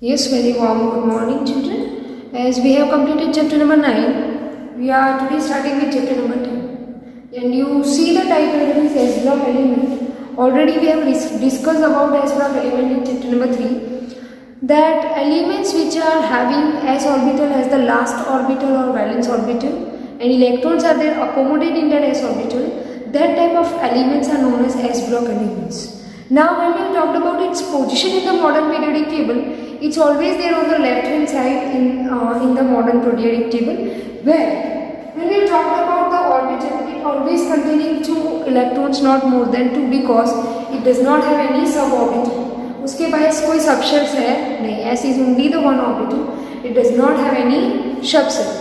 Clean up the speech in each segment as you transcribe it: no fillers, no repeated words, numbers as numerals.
Yes, very warm good morning, children. As we have completed chapter number 9, we are today starting with chapter number 10. And you see the title, that is S block element. Already we have discussed about S block element in chapter number 3. That elements which are having s orbital as the last orbital or valence orbital, and electrons are there accommodated in that s orbital, that type of elements are known as s block elements. Now when we talked about its position in the modern periodic table, it's always there on the left hand side in the modern periodic table, where when we talked about the orbital, it always containing 2 electrons, not more than 2, because it does not have any suborbital. उसके पास कोई subshells है नहीं, s is only the one orbital, it does not have any subshell.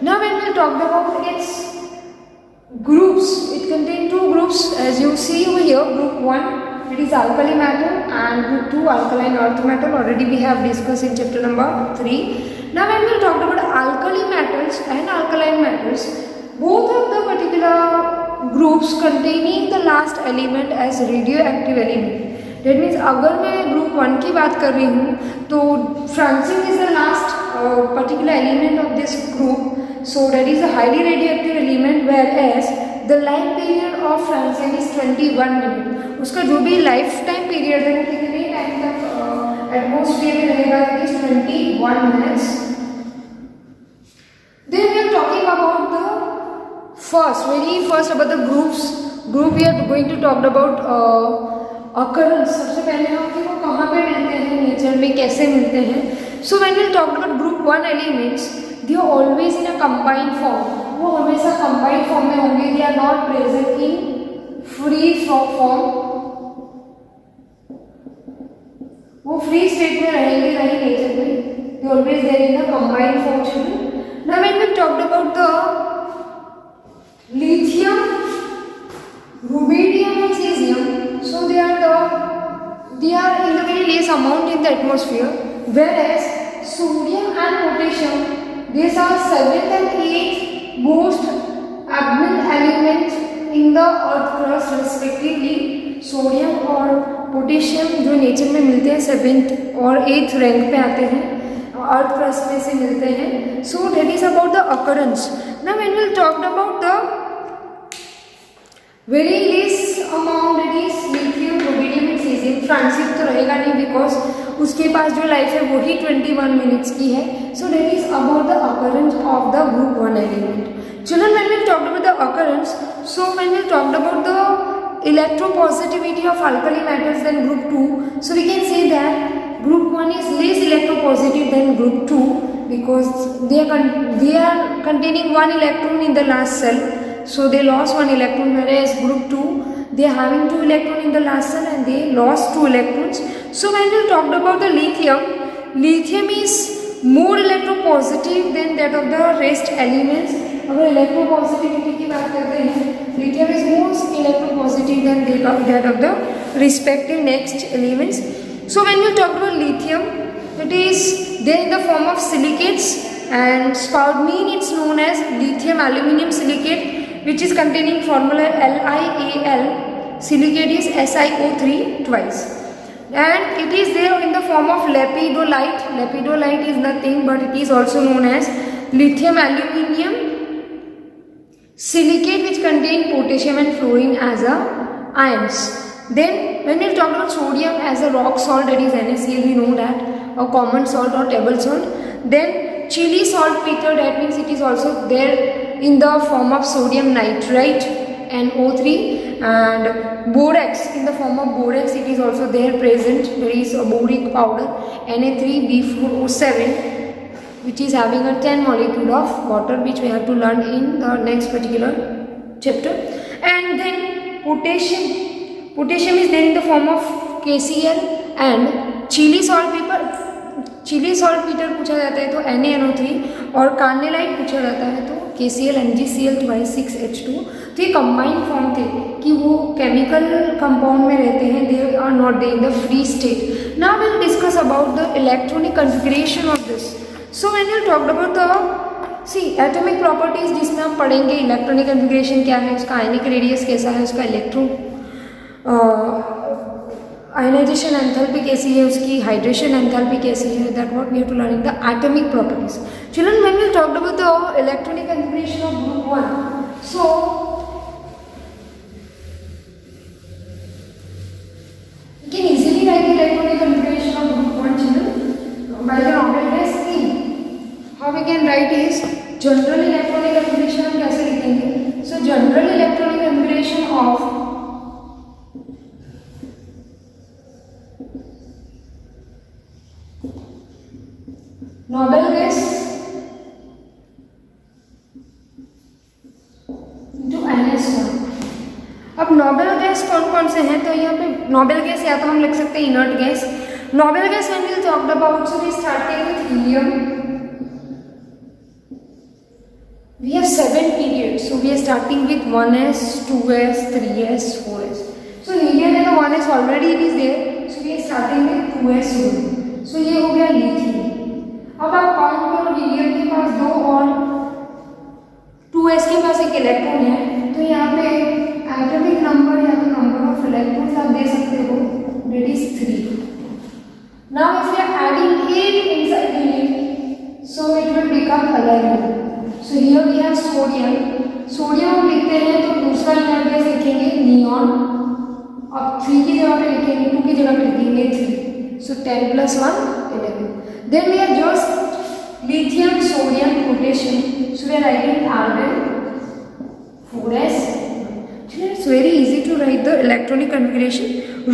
Now when we talked about its groups, it contains 2 groups as you see over here. Group 1, it is alkali metal, and group 2, alkaline earth metal. Already we have discussed in chapter number 3. Now when we talked about alkali metals and alkaline metals, both of the particular groups containing the last element as radioactive element. That means अगर मैं group 1 की बात कर रही हूँ तो Francine is the last particular element of this group, so that is a highly radioactive element, whereas the life period of francium is 21 minutes. उसका जो भी लाइफ टाइम पीरियड है वो कितने टाइम तक एटमॉस्फेयर में रहेगा, it is 21 minutes. Then we are talking about the very first about the group we are going to talk about occurrence. सबसे पहले हम देखो कहाँ पे मिलते हैं नेचर में, कैसे मिलते हैं. So when we talk about group 1 elements, they are always in a combined form. वो हमेशा कंबाइंड फॉर्म में होंगे. They are not present in free form. वो फ्री स्टेट में रहेंगे नहीं नेचर में. They always there in a combined form. Children, now when we talked about the lithium, rubidium and cesium, so they are in the very less amount in the atmosphere, whereas sodium and potassium, these are 7th and 8th most abundant elements in the earth crust respectively. Sodium और potassium जो nature में मिलते हैं 7th और 8th rank पे आते हैं, earth crust में से मिलते हैं. So that is about the occurrence. Now when we talked about the very less amount, it is lithium, rubidium and caesium. Francium तो रहेगा नहीं बिकॉज उसके पास जो लाइफ है वही 21 मिनट्स की है. So that is about the occurrence of the group 1 element. Children, when we talked about the occurrence, so when we talked about the electropositivity of alkali metals than group 2, so we can say that group 1 is less electropositive than group 2 because they are containing 1 electron in the last cell, so they lost 1 electron, whereas group 2 they are having 2 electron in the last cell and they lost 2 electrons. So when we talked about the lithium is more electropositive than that of the rest elements. अगर electropositivity की बात करते हैं, lithium is more electropositive than that of the respective next elements. So when we talk about lithium, it is there in the form of silicates, and spodumene it's known as lithium aluminum silicate, which is containing formula LiAl. Silicate is SiO3 twice, and it is there in the form of lepidolite. Lepidolite is nothing but it is also known as lithium aluminum silicate, which contain potassium and fluorine as ions. Then when we talk about sodium as a rock salt, that is NaCl, we know that, a common salt or table salt. Then chili saltpeter, that means it is also there in the form of sodium nitrite NO3, and borax in the form of borax, it is also there present. There is a boric powder Na3B4O7, which is having a 10 molecule of water, which we have to learn in the next particular chapter. And then potassium is there in the form of KCl, and chili saltpeter पूछा जाता है तो NaNO3, और carnallite पूछा जाता है तो KCl NgCl twice 6H2. तो ये कंबाइंड फॉर्म थे कि वो केमिकल कंपाउंड में रहते हैं. They are not there in the free state. Now we will discuss about the electronic configuration of this. So when we talked about the atomic properties, जिसमें हम पढ़ेंगे इलेक्ट्रॉनिक कॉन्फ़िगरेशन क्या है, उसका आयनिक रेडियस कैसा है, उसका आयनाइजेशन एंथैल्पी कैसी है उसकी, हाइड्रेशन एंथैल्पी कैसी है, that what we have to learn in the atomic properties. Children, when we talked about the electronic configuration of group 1, so you can easily write the electronic configuration of group 1, children, by the Nobel gas scheme. How we can write is general electronic configuration हम कैसे लिखेंगे? So general electronic configuration of Nobel gas into NS1. अब noble gas कौन कौन से हैं? तो यहाँ पे नोबेल गैस या तो हम लिख सकते हैं inert gas. Noble gas when we will talk about, so we starting with helium. We have 7 periods, so we are starting with 1s, 2s, 3s, 4s. so helium है तो 1s already it is there, so we are starting with 2s only. so ये हो गया lithium. अब आप count करो, helium के पास 2 और 2s के पास एक इलेक्ट्रॉन है, तो यहाँ पे एटॉमिक नंबर या तो नंबर ऑफ इलेक्ट्रॉन्स आप दे सकते हो, that is 3. Now if you are adding 8 inside unit, so it will become 11. So here we have sodium. Sodium हम लिखते हैं तो दूसरा इनर्ट गैस लिखेंगे नियॉन. अब 3 की जगह पे लिखेंगे, 2 की जगह पे लिखेंगे 3. So 10 + 1 11. Then we have just lithium, sodium, potassium. So we are writing argon 4s. It's very easy to write the electronic configuration.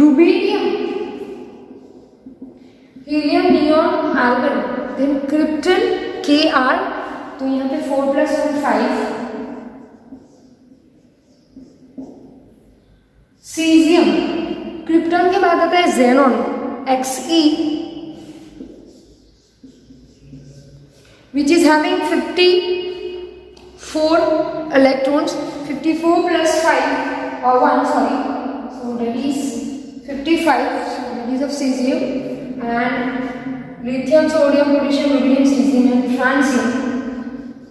Rubidium, helium, neon, argon. Then krypton Kr. तो यहाँ पे 4 + 1 5. सीजियम. क्रिप्टन के बाद आता है xenon Xe, which is having 54 electrons. 54 + 5 or 1, sorry, so that is 55. so that is of cesium. And lithium, sodium, potassium, rubidium, cesium and francium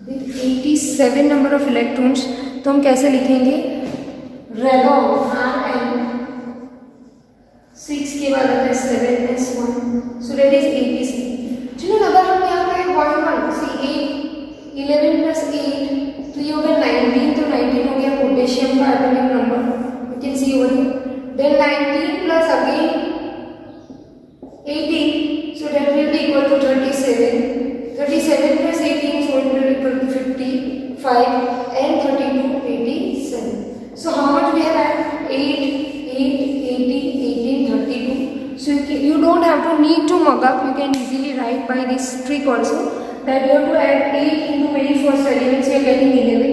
with 87 number of electrons. तो हम कैसे लिखेंगे? रेडॉन Rn 6 के बाद आता है 7s1, so that is 86. चलिए अगर हम यहाँ पे 1 see 11 + 8 तो ये हो गया 19. तो 19 हो गया पोटेशियम का atomic number, you can see over here. Then 19 + again 18, so that will be equal to 37. 37 + 18, so it will be equal to 55 and 32 87. so how much we have had? 8 18 18 32. so you don't have to need to mug up, you can easily write by this trick also, that you have to add 8 into very first element, so you are getting 11.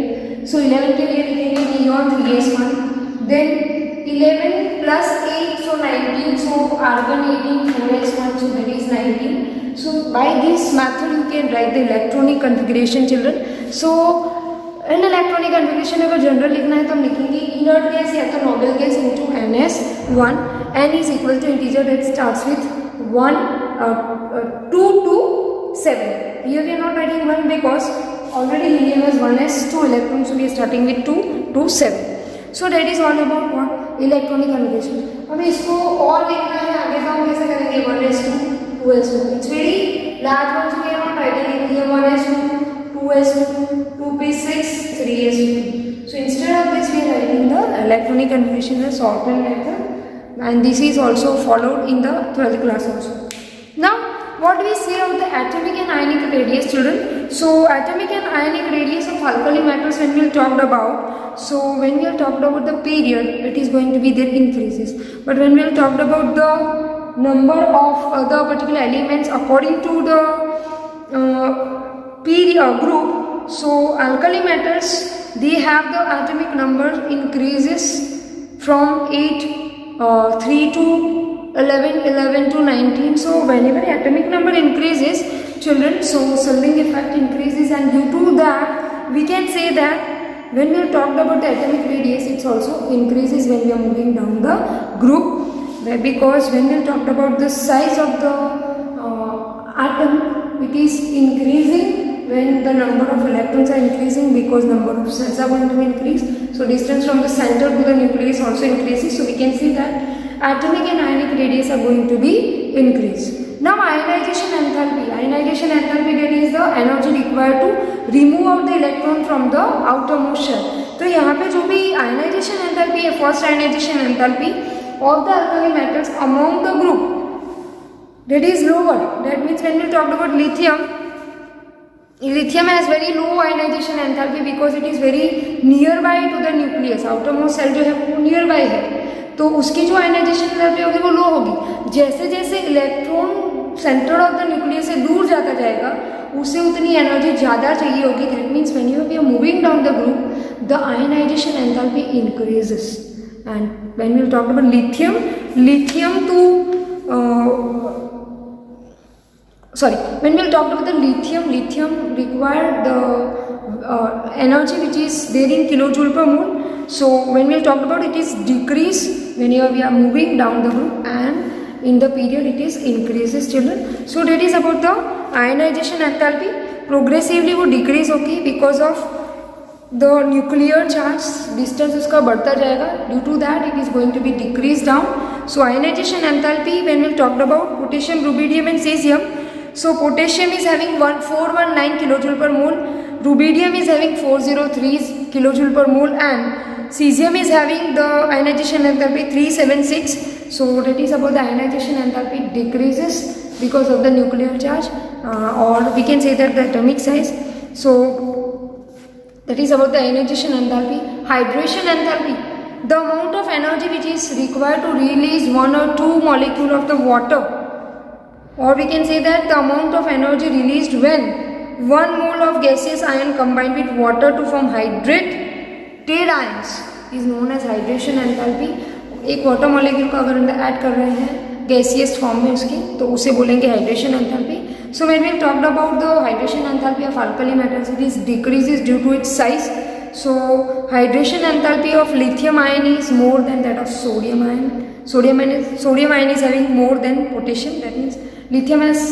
so 11 के लिए लिखेंगे neon 3s1. then 11 + 8, so 19. so argon 18 4s1, so that is 19. so by this method you can write the electronic configuration, children. so in electronic configuration अगर general लिखना है तो हम लिखेंगे inert gas या तो noble gas into NS1. n is equal to integer that starts with 2 to 7. Here we are not writing 1 because already helium has 1s 2 electrons, so we are starting with 2 to 7. so that is all about what electronic configuration. अब इसको और लिखना है आगे तो हम कैसे करेंगे? 1s2 2s2. it's very large one, so we are not writing helium 1s2 2s2 2p6 3s2. so instead of this we are writing the electronic configuration as Shortland method, and this is also followed in the 12th class also. Now what do we say of the atomic and ionic radius, children? so atomic and ionic radius of alkali metals when we talked about, so when we talked about the period, it is going to be their increases, but when we talked about the number of the particular elements according to the period group, so alkali metals they have the atomic number increases from 3 to 11 11 to 19. so whenever atomic number increases, children, so Selling effect increases, and due to that we can say that when we talked about the atomic radius, it also increases when we are moving down the group, because when we talked about the size of the atom, it is increasing when the number of electrons are increasing, because number of cells are going to increase. so distance from the center to the nucleus also increases. so we can see that atomic and ionic radius are going to be increased. Now ionization enthalpy. Ionization enthalpy, that is the energy required to remove out the electron from the outermost shell. तो यहाँ पे जो भी ionization enthalpy है, first ionization enthalpy of the alkali metals among the group, that is lower. That means when we talked about lithium, lithium has very low ionization enthalpy because it is very nearby to the nucleus. outermost cell जो है वो nearby है, तो उसकी जो ionization enthalpy होगी वो लो होगी. जैसे जैसे electron centre of the nucleus से दूर जाता जाएगा उसे उतनी एनर्जी ज़्यादा चाहिए होगी. That means when you are moving down the group the ionization enthalpy increases. And when we talk about lithium when we'll talk about the lithium required the energy which is there in kilojoule per mole. So when we'll talk about it is decrease when we are moving down the group, and in the period it is increases children. So that is about the ionization enthalpy. Progressively वो decrease होगी because of the nuclear charge, distance उसका बढ़ता जाएगा. Due to that it is going to be decreased down. So ionization enthalpy when we talked about potassium, rubidium and cesium. So potassium is having 419 kilojoule per mole, rubidium is having 403 kilojoule per mole, and cesium is having the ionization enthalpy 376. So that is about the ionization enthalpy decreases because of the nuclear charge, or we can say that the atomic size. So that is about the ionization enthalpy. Hydration enthalpy, the amount of energy which is required to release one or two molecule of the water, or we can say that the amount of energy released when 1 mole of gaseous ion combined with water to form hydrated ions is known as hydration enthalpy. एक water molecule को अगर अंदर add कर रहे हैं gaseous form में उसकी, तो उसे बोलेंगे hydration enthalpy. So when we talked about the hydration enthalpy of alkali metals, it is decreases due to its size. So hydration enthalpy of lithium ion is more than that of sodium ion. Sodium ion is having more than potassium. That means lithium has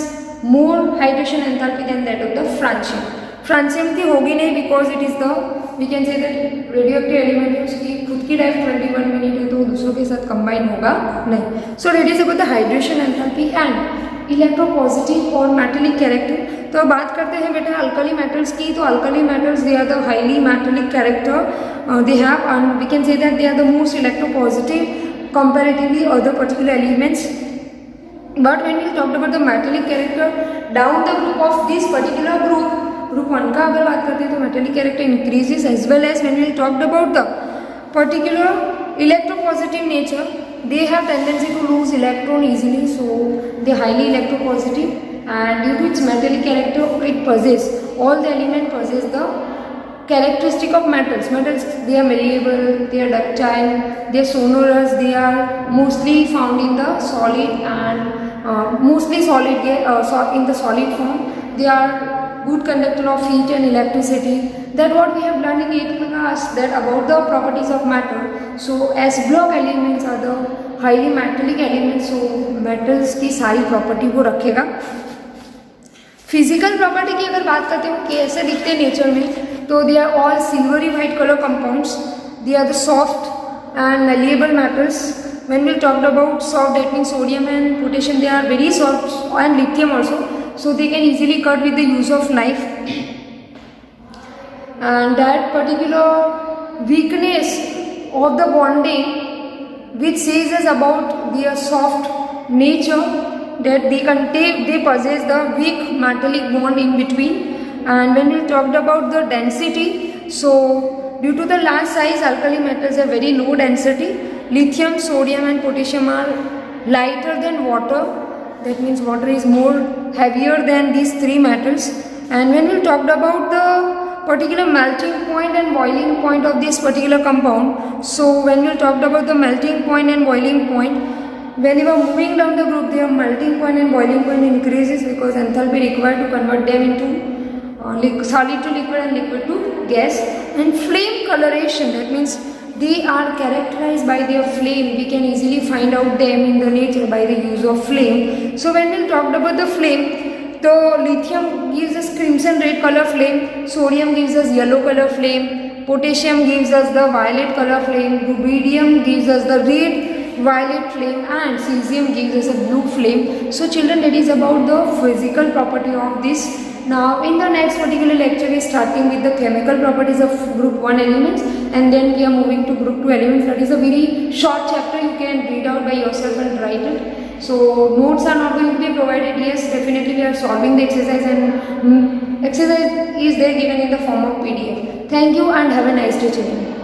more hydration enthalpy than that of the francium. Francium की होगी नहीं because it is the, we can say that radioactive element है, उसकी खुद की type 21 minute है तो दूसरों के साथ कंबाइन होगा नहीं. So that is about the hydration enthalpy and electropositive और मेटेलिक कैरेक्टर. तो बात करते हैं बेटा अल्कली मेटल्स की. तो alkali metals they are the highly metallic character, they have, and we can say that they are the most electropositive comparatively other particular elements. But when we talked about the metallic character down the group of this particular group 1 का अगर बात करते हैं तो metallic character increases, as well as when we talked about the particular electropositive nature, they have tendency to lose electron easily, so they are highly electropositive, and due to its metallic character it possess, all the element possess the characteristic of metals. They are malleable, they are ductile, they are sonorous, they are mostly found in the solid and mostly solid in the solid form. They are good conductor of heat and electricity. That what we have learned in 8th class, that about the properties of matter. So S block elements are the highly metallic elements. So metals की सारी property वो रखेगा. Physical property की अगर बात करते हो कैसे दिखते हैं नेचर में, तो they are all silvery white colour compounds. They are the soft and malleable metals. When we talked about soft, that means sodium and potassium, they are very soft, and lithium also. So they can easily cut with the use of knife, and that particular weakness of the bonding which says us about their soft nature, that they possess the weak metallic bond in between. And when we talked about the density, so due to the large size, alkali metals have very low density. Lithium, sodium and potassium are lighter than water. That means water is more heavier than these three metals. And when we talked about the particular melting point and boiling point of this particular compound, so when we talked about the melting point and boiling point, when you are moving down the group, their melting point and boiling point increases because enthalpy required to convert them into solid to liquid and liquid to gas. And flame coloration, that means they are characterized by their flame. We can easily find out them in the nature by the use of flame. So when we talked about the flame, the lithium gives us crimson red color flame, sodium gives us yellow color flame, potassium gives us the violet color flame, rubidium gives us the red violet flame and cesium gives us a blue flame. So children, that is about the physical property of this. Now in the next particular lecture we are starting with the chemical properties of group 1 elements, and then we are moving to group 2 elements. That is a very short chapter, you can read out by yourself and write it. So notes are not going to be provided. Yes, definitely we are solving the exercise, and exercise is there given in the form of PDF. Thank you and have a nice day children.